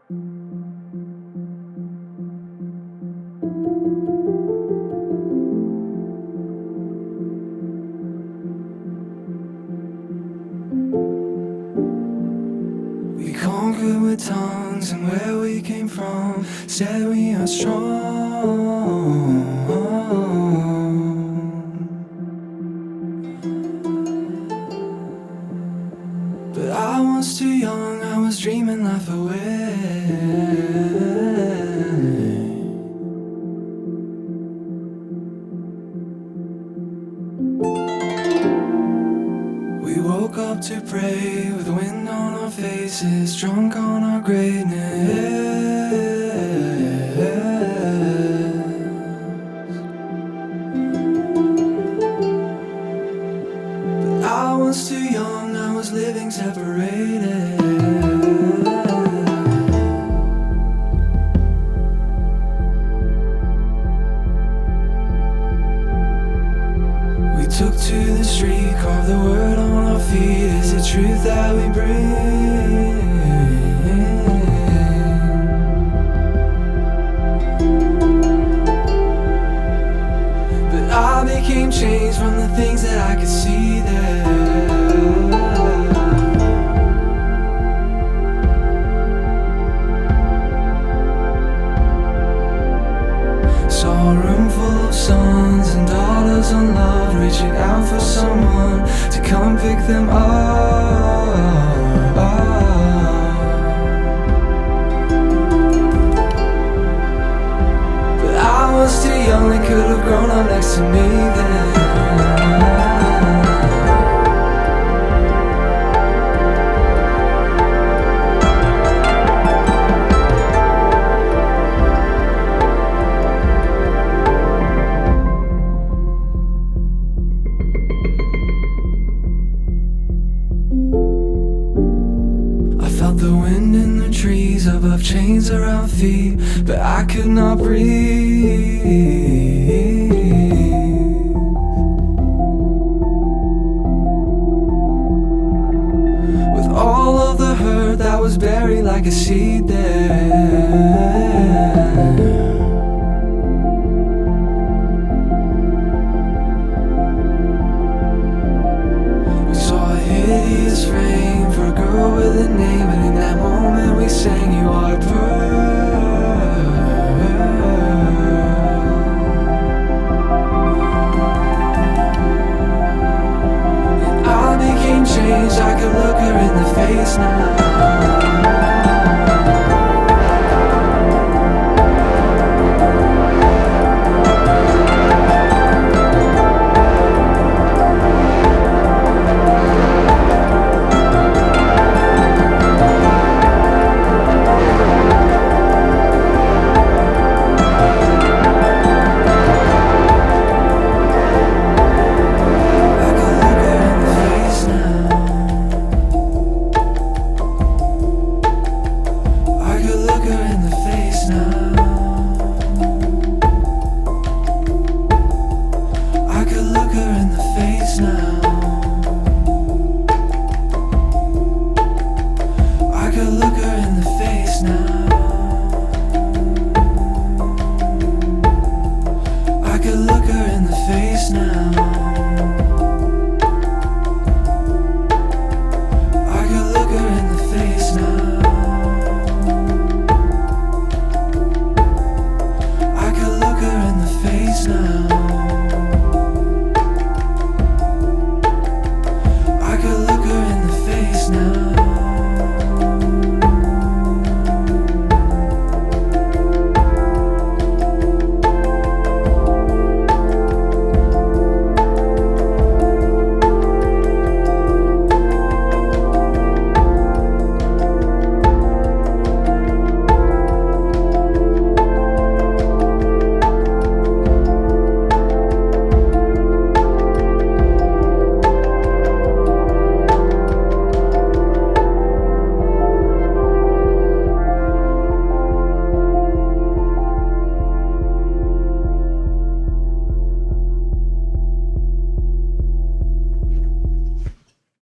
We conquered with tongues and where we came from, said we are strong. But I was too young, I was dreaming life away. We woke up to pray with wind on our faces, drunk on our greatness. But I was too young, I was living separated. We took to the street, carved the word on our feet. Is it truth that we bring? But I became changed from the things that I could see there. Saw a room full of sons and daughters unloved, reaching out for someone to come pick them up. But I was too young, they could have grown up next to me then. Felt the wind in the trees above, chains around feet, but I could not breathe. With all of the hurt that was buried like a seed there. We saw a hideous frame for a girl with a name, and in that moment we sang, "You are a pearl." And I became changed, I could look her in the face now.